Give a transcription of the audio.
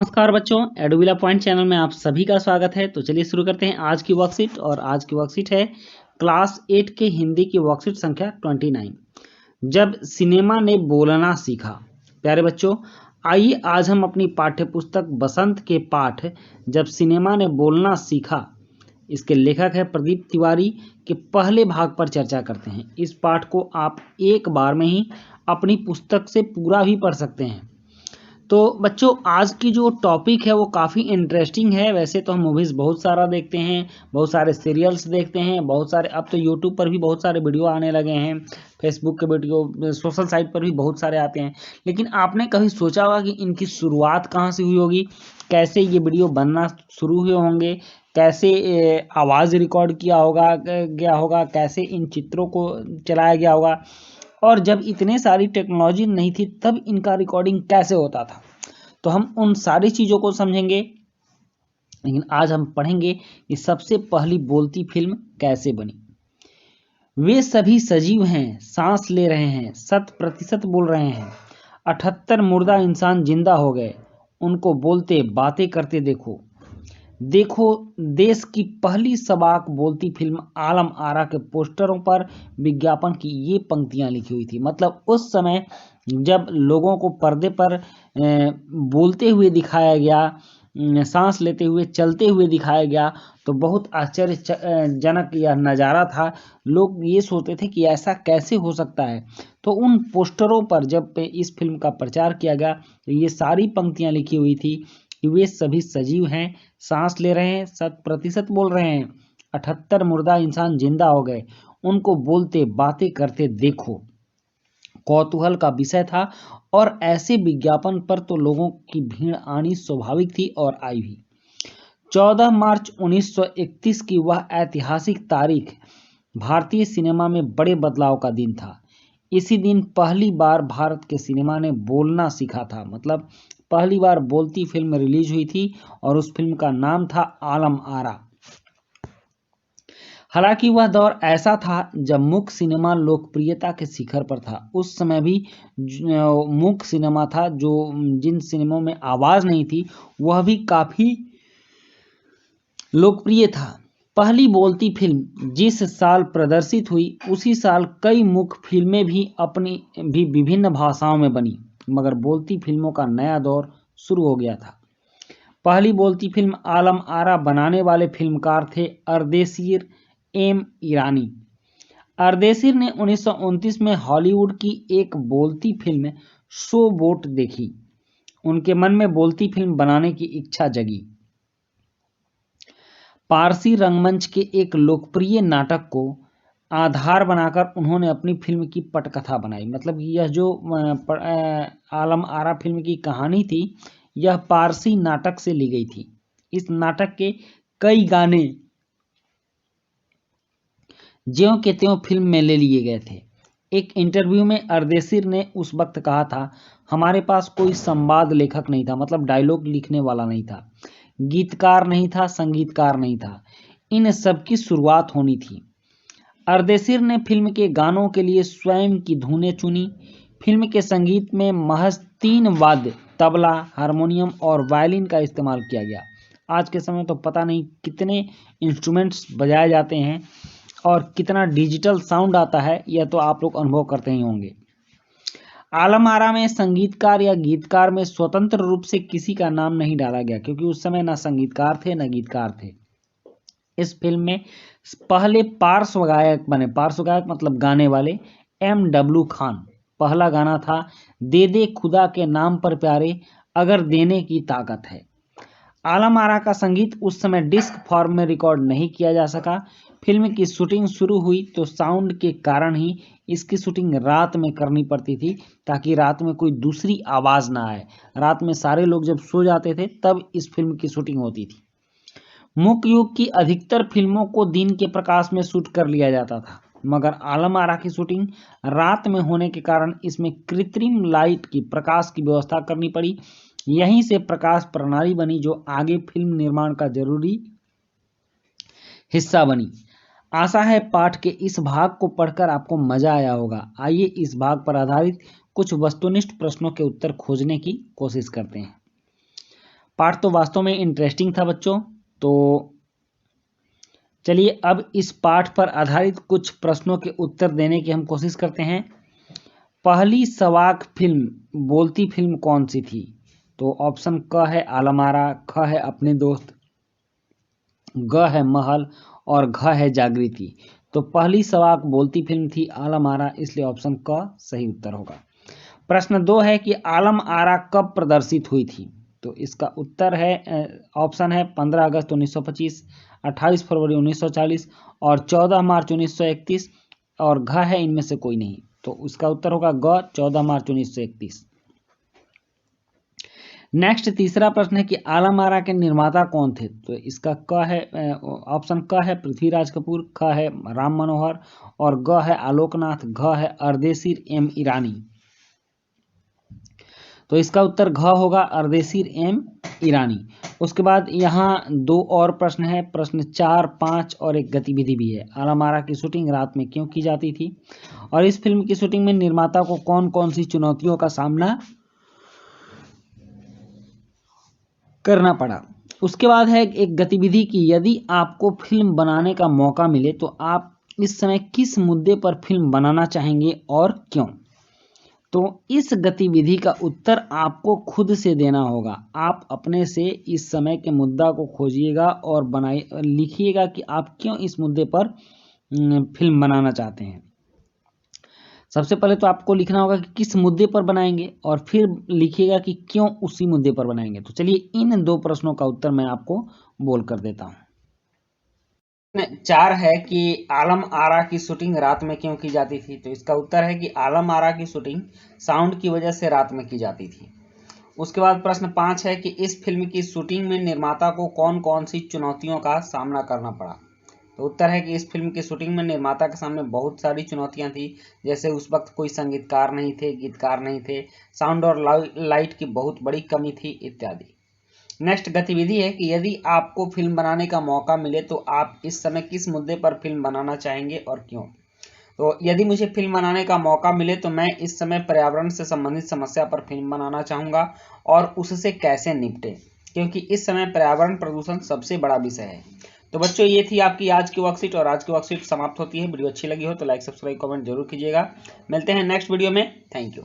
नमस्कार बच्चों, एडुविला point channel में आप सभी का स्वागत है। तो चलिए शुरू करते हैं आज की वर्कशीट। और आज की वर्कशीट है क्लास 8 के हिंदी की वर्कशीट संख्या 29। जब सिनेमा ने बोलना सीखा। प्यारे बच्चों, आइए आज हम अपनी पाठ्यपुस्तक बसंत के पाठ जब सिनेमा ने बोलना सीखा, इसके लेखक है प्रदीप तिवारी, के पहले भाग पर चर्चा करते हैं। इस पाठ को आप एक बार में ही अपनी पुस्तक से पूरा भी पढ़ सकते हैं। तो बच्चों, आज की जो टॉपिक है वो काफ़ी इंटरेस्टिंग है। वैसे तो हम मूवीज़ बहुत सारा देखते हैं, बहुत सारे सीरियल्स देखते हैं, बहुत सारे, अब तो यूट्यूब पर भी बहुत सारे वीडियो आने लगे हैं, फेसबुक के वीडियो, सोशल साइट पर भी बहुत सारे आते हैं। लेकिन आपने कभी सोचा होगा कि इनकी शुरुआत कहाँ से हुई होगी, कैसे ये वीडियो बनना शुरू हुए होंगे, कैसे आवाज़ रिकॉर्ड किया होगा गया होगा, कैसे इन चित्रों को चलाया गया होगा, और जब इतने सारी टेक्नोलॉजी नहीं थी तब इनका रिकॉर्डिंग कैसे होता था। तो हम उन सारी चीज़ों को समझेंगे। लेकिन आज हम पढ़ेंगे कि सबसे पहली बोलती फिल्म कैसे बनी। वे सभी सजीव हैं, सांस ले रहे हैं, 100% बोल रहे हैं। 78 मुर्दा इंसान जिंदा हो गए, उनको बोलते बातें करते देखो। देखो, देश की पहली सबाक बोलती फिल्म आलम आरा के पोस्टरों पर विज्ञापन की ये पंक्तियां लिखी हुई थी। मतलब उस समय जब लोगों को पर्दे पर बोलते हुए दिखाया गया, सांस लेते हुए, चलते हुए दिखाया गया, तो बहुत आश्चर्यजनक यह नज़ारा था। लोग ये सोचते थे कि ऐसा कैसे हो सकता है। तो उन पोस्टरों पर जब इस फिल्म का प्रचार किया गया तो ये सारी पंक्तियां लिखी हुई थी कि वे सभी सजीव हैं, सांस ले रहे हैं, 100% बोल रहे हैं। 78 मुर्दा इंसान जिंदा हो गए, उनको बोलते बातें करते देखो। कौतूहल का विषय था और ऐसे विज्ञापन पर तो लोगों की भीड़ आनी स्वाभाविक थी और आई भी। 14 मार्च 1931 की वह ऐतिहासिक तारीख भारतीय सिनेमा में बड़े बदलाव का दिन था। इसी दिन पहली बार भारत के सिनेमा ने बोलना सीखा था। मतलब पहली बार बोलती फिल्म रिलीज हुई थी और उस फिल्म का नाम था आलम आरा। हालांकि वह दौर ऐसा था जब मूक सिनेमा लोकप्रियता के शिखर पर था। उस समय भी मूक सिनेमा था, जो जिन सिनेमाओं में आवाज़ नहीं थी वह भी काफ़ी लोकप्रिय था। पहली बोलती फिल्म जिस साल प्रदर्शित हुई उसी साल कई मूक फिल्में भी विभिन्न भाषाओं में बनी, मगर बोलती फिल्मों का नया दौर शुरू हो गया था। पहली बोलती फिल्म आलम आरा बनाने वाले फिल्मकार थे अर्देशीर एम ईरानी। अर्देशीर ने 1929 में हॉलीवुड की एक बोलती फिल्म शो बोट देखी। उनके मन में बोलती फिल्म बनाने की इच्छा जगी। पारसी रंगमंच के एक लोकप्रिय नाटक को आधार बनाकर उन्होंने अपनी फिल्म की पटकथा बनाई। मतलब यह जो आलम आरा फिल्म की कहानी थी, यह पारसी नाटक से ली गई थी। इस नाटक के कई गाने ज्यों के त्यों फिल्म में ले लिए गए थे। एक इंटरव्यू में अर्देशीर ने उस वक्त कहा था, हमारे पास कोई संवाद लेखक नहीं था, मतलब डायलॉग लिखने वाला नहीं था, गीतकार नहीं था, संगीतकार नहीं था, इन सब की शुरुआत होनी थी। अर्देशीर ने फिल्म के गानों के लिए स्वयं की धुनें चुनी। फिल्म के संगीत में महज 3 वाद्य, तबला, हारमोनियम और वायलिन का इस्तेमाल किया गया। आज के समय तो पता नहीं कितने इंस्ट्रूमेंट्स बजाए जाते हैं और कितना डिजिटल साउंड आता है, यह तो आप लोग अनुभव करते ही होंगे। आलम आरा में संगीतकार या गीतकार में स्वतंत्र रूप से किसी का नाम नहीं डाला गया, क्योंकि उस समय ना संगीतकार थे ना गीतकार थे। इस फिल्म में पहले पार्श्व गायक बने, पार्श्व गायक मतलब गाने वाले, M.W. खान। पहला गाना था दे दे खुदा के नाम पर प्यारे, अगर देने की ताकत है। आलम आरा का संगीत उस समय डिस्क फॉर्म में रिकॉर्ड नहीं किया जा सका। फिल्म की शूटिंग शुरू हुई तो साउंड के कारण ही इसकी शूटिंग रात में करनी पड़ती थी, ताकि रात में कोई दूसरी आवाज़ ना आए। रात में सारे लोग जब सो जाते थे तब इस फिल्म की शूटिंग होती थी। मुक युग की अधिकतर फिल्मों को दिन के प्रकाश में शूट कर लिया जाता था, मगर आलम आरा की शूटिंग रात में होने के कारण इसमें कृत्रिम लाइट की, प्रकाश की व्यवस्था करनी पड़ी। यहीं से प्रकाश प्रणाली बनी जो आगे फिल्म निर्माण का जरूरी हिस्सा बनी। आशा है पाठ के इस भाग को पढ़कर आपको मजा आया होगा। आइए इस भाग पर आधारित कुछ वस्तुनिष्ठ प्रश्नों के उत्तर खोजने की कोशिश करते हैं। पाठ तो वास्तव में इंटरेस्टिंग था बच्चों। तो चलिए अब इस पाठ पर आधारित कुछ प्रश्नों के उत्तर देने की हम कोशिश करते हैं। पहली सवाक फिल्म बोलती फिल्म कौन सी थी? तो ऑप्शन क है आलम आरा, ख है अपने दोस्त, ग है महल और घ है जागृति। तो पहली सवाक बोलती फिल्म थी आलम आरा, इसलिए ऑप्शन क सही उत्तर होगा। प्रश्न 2 है कि आलम आरा कब प्रदर्शित हुई थी? तो इसका उत्तर है ऑप्शन है 15 अगस्त 1925, 28 फरवरी 1940 और 14 मार्च 1931 और घ है इनमें से कोई नहीं। तो उसका उत्तर होगा ग 14 मार्च 1931। नेक्स्ट तीसरा प्रश्न है कि आलम आरा के निर्माता कौन थे? तो इसका क है ऑप्शन क है पृथ्वीराज कपूर, ख है राम मनोहर और ग है आलोकनाथ, घ है अर्देशीर एम ईरानी। तो इसका उत्तर घ होगा अर्देशीर एम ईरानी। उसके बाद यहाँ 2 और प्रश्न है, प्रश्न 4, 5 और एक गतिविधि भी है। आलम आरा की शूटिंग रात में क्यों की जाती थी और इस फिल्म की शूटिंग में निर्माता को कौन कौन सी चुनौतियों का सामना करना पड़ा। उसके बाद है एक गतिविधि की यदि आपको फिल्म बनाने का मौका मिले तो आप इस समय किस मुद्दे पर फिल्म बनाना चाहेंगे और क्यों? तो इस गतिविधि का उत्तर आपको खुद से देना होगा। आप अपने से इस समय के मुद्दा को खोजिएगा और लिखिएगा कि आप क्यों इस मुद्दे पर फिल्म बनाना चाहते हैं। सबसे पहले तो आपको लिखना होगा कि किस मुद्दे पर बनाएंगे और फिर लिखिएगा कि क्यों उसी मुद्दे पर बनाएंगे। तो चलिए इन 2 प्रश्नों का उत्तर मैं आपको बोल कर देता हूँ। 4 है कि आलम आरा की शूटिंग रात में क्यों की जाती थी? तो इसका उत्तर है कि आलम आरा की शूटिंग साउंड की वजह से रात में की जाती थी। उसके बाद प्रश्न 5 है कि इस फिल्म की शूटिंग में निर्माता को कौन कौन सी चुनौतियों का सामना करना पड़ा? तो उत्तर है कि इस फिल्म की शूटिंग में निर्माता के सामने बहुत सारी चुनौतियां थी, जैसे उस वक्त कोई संगीतकार नहीं थे, गीतकार नहीं थे, साउंड और लाइट की बहुत बड़ी कमी थी इत्यादि। नेक्स्ट गतिविधि है कि यदि आपको फिल्म बनाने का मौका मिले तो आप इस समय किस मुद्दे पर फिल्म बनाना चाहेंगे और क्यों? तो यदि मुझे फिल्म बनाने का मौका मिले तो मैं इस समय पर्यावरण से संबंधित समस्या पर फिल्म बनाना चाहूँगा और उससे कैसे निपटे, क्योंकि इस समय पर्यावरण प्रदूषण सबसे बड़ा विषय है। तो बच्चों ये थी आपकी आज की वर्कशीट और आज की वर्कशीट समाप्त होती है। वीडियो अच्छी लगी हो तो लाइक, सब्सक्राइब, कमेंट जरूर कीजिएगा। मिलते हैं नेक्स्ट वीडियो में। Thank you.